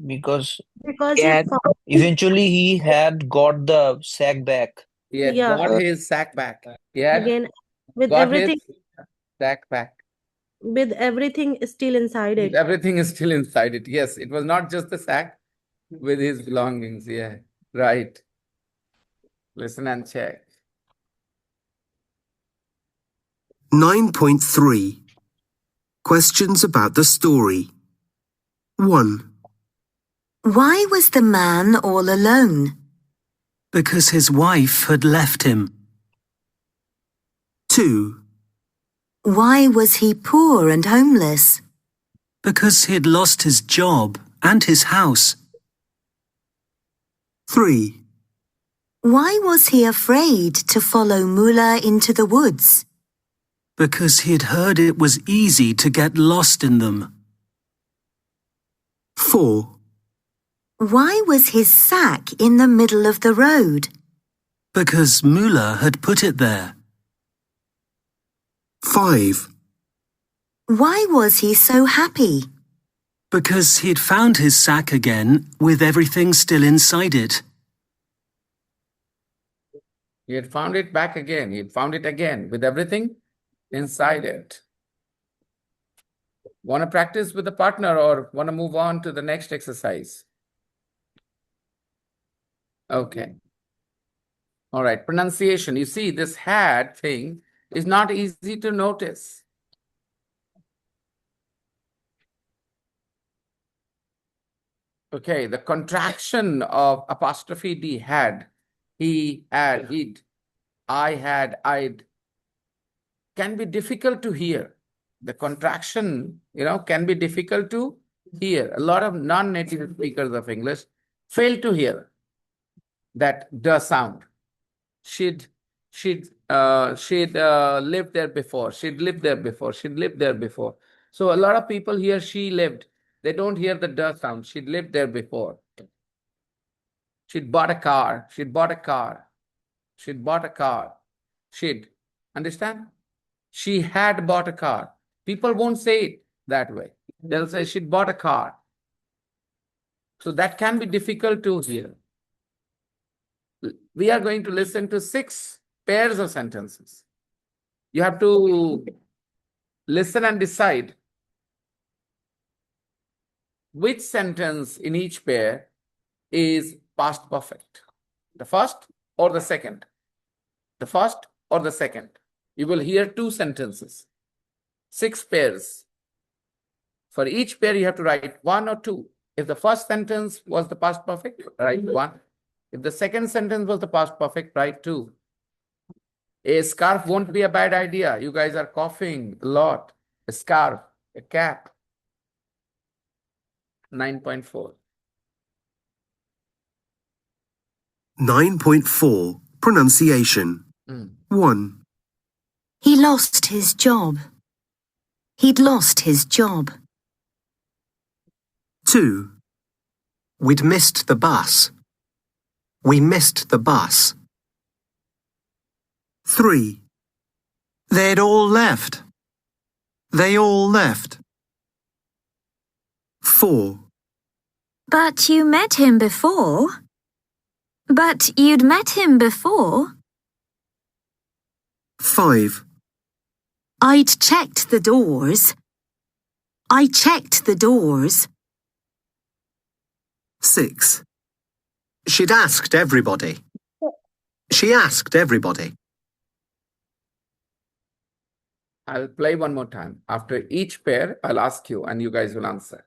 Because Because he Yeah, found, eventually he had got the sack back. He had yeah, got his sack back. He had again with got his everything sack back. with everything still inside it. Everything is still inside it. Yes, it was not just the sack with his belongings. Yeah, right. Listen and check. 9.3 Questions about the story. 1. Why was the man all alone? Because his wife had left him. 2. Why was he poor and homeless? Because he'd lost his job and his house. 3. Why was he afraid to follow Mula into the woods? Because he'd heard it was easy to get lost in them. 4. Why was his sack in the middle of the road? Because Mula had put it there. 5. Why was he so happy? Because he'd found his sack again with everything still inside it. He had found it back again. He had found it again with everything inside it. Want to practice with a partner or want to move on to the next exercise? Okay. All right. Pronunciation. You see, this had thing is not easy to notice. Okay. The contraction of apostrophe D had, he had, he'd, I had, I'd, can be difficult to hear. The contraction, can be difficult to hear. A lot of non-native speakers of English fail to hear that the sound. She'd lived there before. She'd lived there before. She'd lived there before. So a lot of people hear she lived. They don't hear the the sound. She'd lived there before. She'd bought a car. She'd bought a car. She'd bought a car. She'd. Understand? She had bought a car. People won't say it that way. They'll say she bought a car. So that can be difficult to hear. We are going to listen to 6 pairs of sentences. You have to listen and decide which sentence in each pair is past perfect. The first or the second. The first or the second. You will hear 2 sentences. 6 pairs. For each pair, you have to write 1 or 2. If the first sentence was the past perfect, write 1. If the second sentence was the past perfect, write 2. A scarf won't be a bad idea. You guys are coughing a lot. A scarf, a cap. 9.4. 9.4 Pronunciation. 1. He lost his job. He'd lost his job. 2. We'd missed the bus. We missed the bus. 3. They'd all left. They all left. 4. But you met him before. But you'd met him before. 5. I'd checked the doors. I checked the doors. 6. She'd asked everybody. She asked everybody. I'll play one more time. After each pair, I'll ask you and you guys will answer.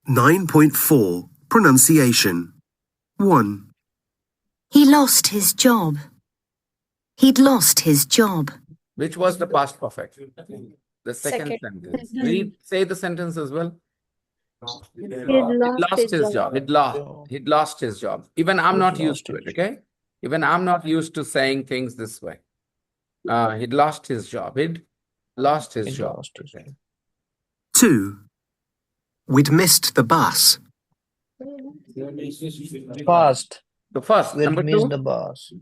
9.4 Pronunciation. 1. He lost his job. He'd lost his job. Which was the past perfect? The second Second. sentence. Say the sentence as well. He He'd lost lost his his job. job. He'd lost his job. Even I'm not used to it, okay? Even I'm not used to saying things this way. He'd lost his job. He'd lost his job. Okay. 2. We'd missed the bus. Past. The first, We number missed 2. the bus.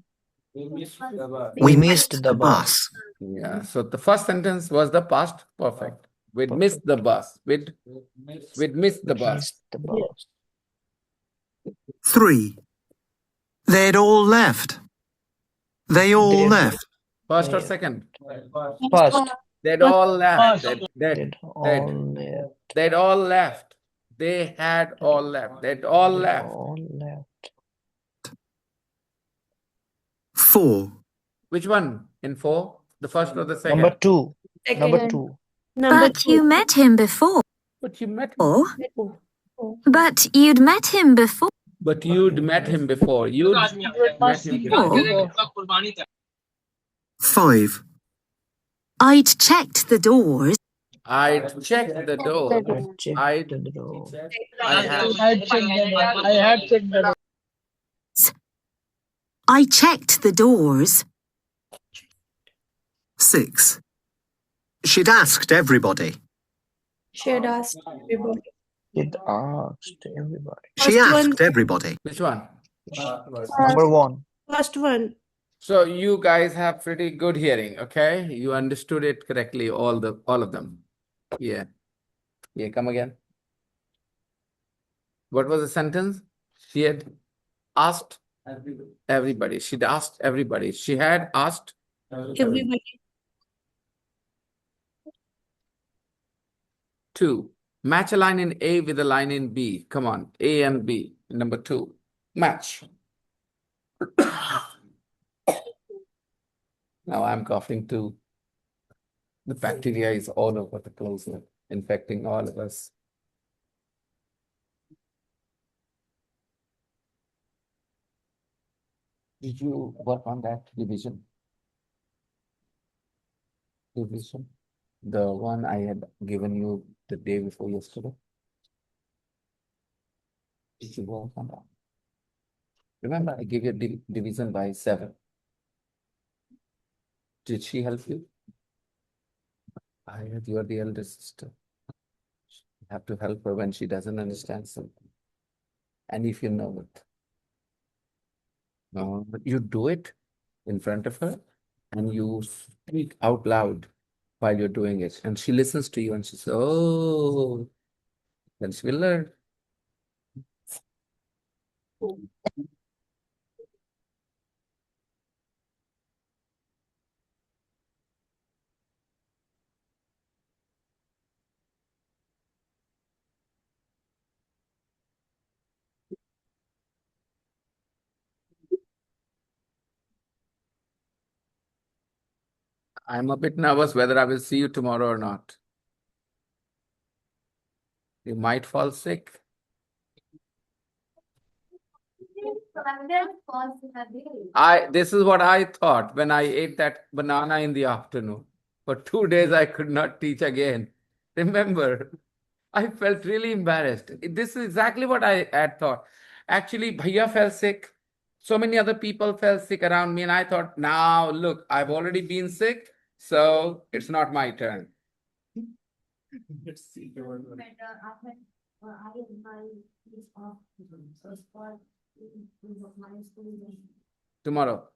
We missed the bus. Yeah, so the first sentence was the past perfect. We'd missed the bus. We'd missed the bus. Missed the bus. 3. They'd all left. They all They'd- left. First or second? Past. They'd all left. They'd all left. They'd all left. They had all left. They'd all left. All left. 4. Which one in 4? The first or the second? Number 2. Number Second. 2. Number But you met him before. But you met him. Or, two. but you'd met him before. But you'd met him before. You'd met him before. 5. I'd checked the doors. I'd checked the door. I checked I'd the door. I have I checked the doors. 6. She'd asked everybody. She had asked everybody. It asked everybody. She First one. asked everybody. which one? Number 1. First one. So you guys have pretty good hearing, okay? You understood it correctly, all of them. Yeah. Yeah, come again. What was the sentence? She had asked everybody. She'd asked everybody. She had asked Everybody. 2. Match a line in A with a line in B. Come on, A and B. Number 2. Match. Now I'm coughing too. The bacteria is all over the place, infecting all of us. Did you work on that division? Division? The one I had given you the day before yesterday? Did you work on that? Remember, I gave you a division by 7. Did she help you? I heard you are the elder sister. You have to help her when she doesn't understand something. And if you know it. But you do it in front of her and you speak out loud while you're doing it. And she listens to you and she says, oh, then she will learn. I'm a bit nervous whether I will see you tomorrow or not. You might fall sick. This is what I thought when I ate that banana in the afternoon. For 2 days, I could not teach again. Remember, I felt really embarrassed. This is exactly what I had thought. Actually, Bhaiya fell sick. So many other people fell sick around me, and I thought, now look, I've already been sick, so it's not my turn. Tomorrow.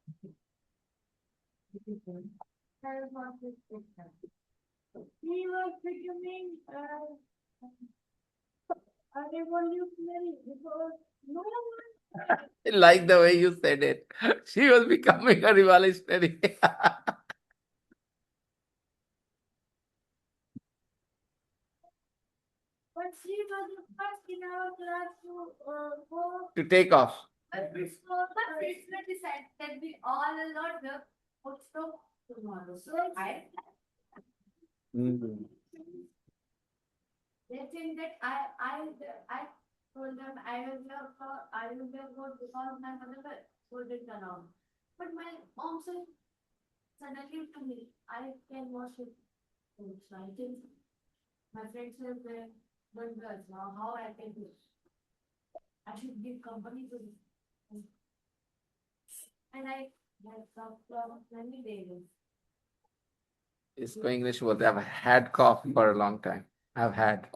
I like the way you said it. She was becoming a revolutionary. But she was the first in our class to go. To take off. But principal decided that we all will not work also tomorrow. So they think that I told them I will go because my mother told it around. But my mom said suddenly to me, I can wash it. So I think my friend said that but girls, now how I can do it? I should give company to this. And I have talked for many days. इसको English बोलते हैं. I've had cough for a long time. I've had.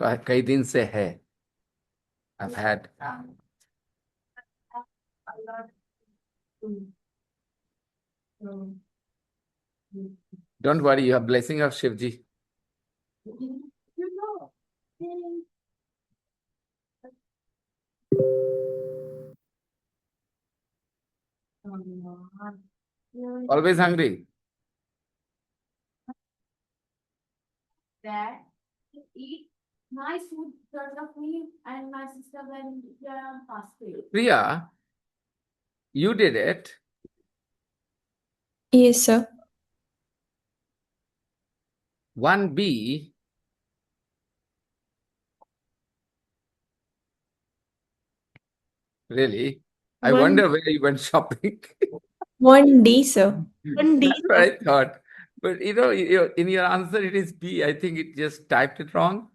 कई दिन से है. I've had. Don't worry, you have blessing of Shivji. Always hungry. Dad, eat nice food because of me and my sister when we are on fasting. Priya, you did it. Yes, sir. 1B. Really? I wonder where you went shopping. 1D, sir. 1D. That's what I thought. But in your answer, it is B. I think it just typed it wrong.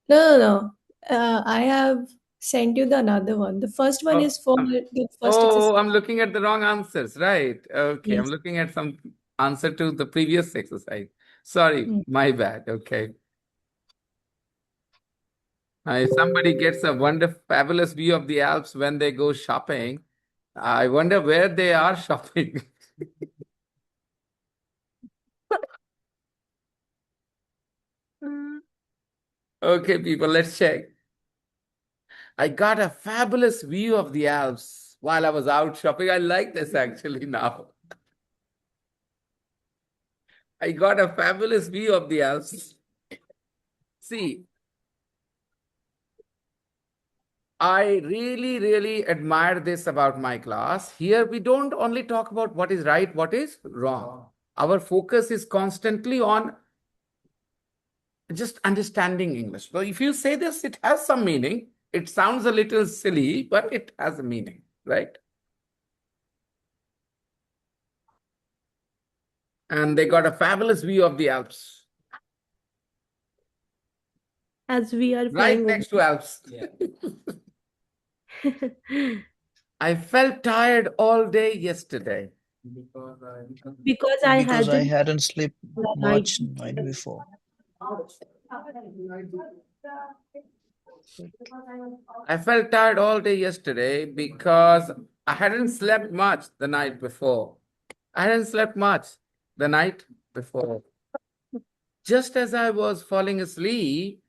No. I have sent you the another one. The first one is for the first exercise. I'm looking at the wrong answers. Right. Okay. Yes. I'm looking at some answer to the previous exercise. Sorry, my bad. Okay. If somebody gets a wonderful, fabulous view of the Alps when they go shopping, I wonder where they are shopping. Okay, people, let's check. I got a fabulous view of the Alps while I was out shopping. I like this actually now. I got a fabulous view of the Alps. See, I really, really admire this about my class. Here, we don't only talk about what is right, what is wrong. Our focus is constantly on just understanding English. So if you say this, it has some meaning. It sounds a little silly, but it has a meaning, right? And they got a fabulous view of the Alps. As we are Right flying next to Alps. I felt tired all day yesterday. because I Because I hadn't hadn't slept the much night night before. I felt tired all day yesterday because I hadn't slept much the night before. I hadn't slept much the night before. Just as I was falling asleep,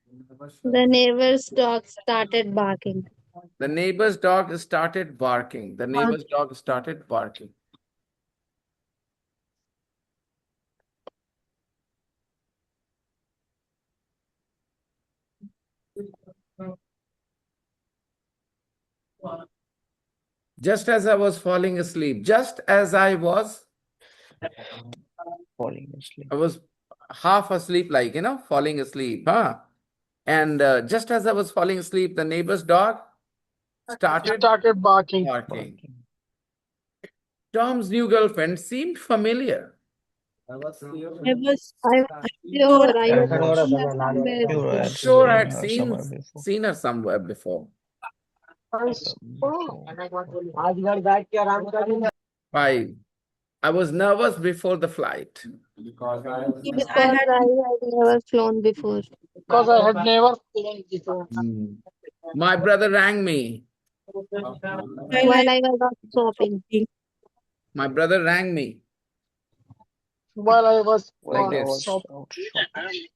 The neighbor's dog started barking. the neighbor's dog started barking. The neighbor's dog started barking. Just as I was falling asleep, just as I was Falling asleep. I was half asleep, like, falling asleep, huh? And just as I was falling asleep, the neighbor's dog started barking. barking. Tom's new girlfriend seemed familiar. I was I'm sure I sure had seen her somewhere I before. have Sure, seen I'd her somewhere before. seen her somewhere before. Before. 5. I was nervous before the flight. Because I Because had I had never flown before. Because I had never flown before. My brother rang me. while While I was out shopping. My brother rang me While I was like While I this. was out shopping.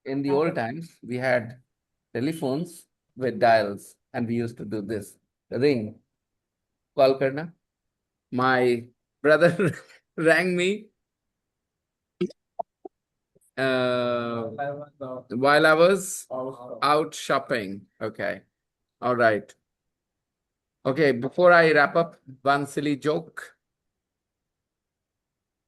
In the old times, we had telephones with dials, and we used to do this ring. Call karna. My brother rang me while I was out shopping. Okay. All right. Okay. Before I wrap up, one silly joke.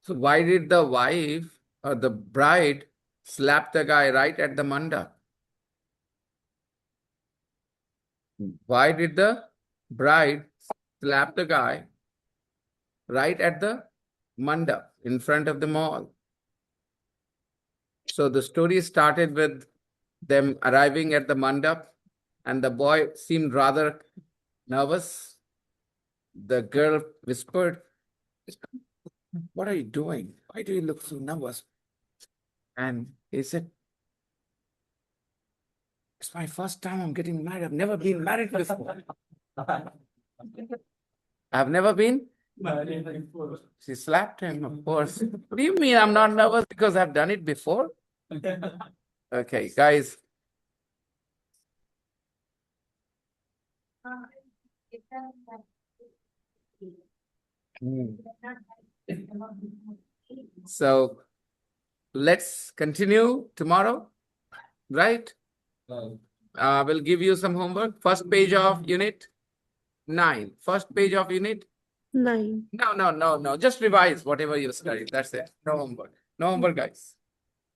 So, why did the wife or the bride slap the guy right at the mandap? Why did the bride slap the guy right at the mandap in front of the mall? So the story started with them arriving at the mandap, and the boy seemed rather nervous. The girl whispered, "What are you doing? Why do you look so nervous?" And he said, "It's my first time I'm getting married. I've never been married before." I've never been. She slapped him, of course. What do you mean I'm not nervous because I've done it before? Okay, guys. So let's continue tomorrow, right? We'll give you some homework. First page of unit 9. First page of unit. 9. No. Just revise whatever you studied. That's it. No homework. No homework, guys.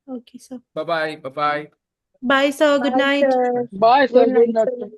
Okay, sir. Bye-bye. Bye-bye. Bye, sir. Good Bye, night. sir. Bye, sir. Good Good night, night. sir.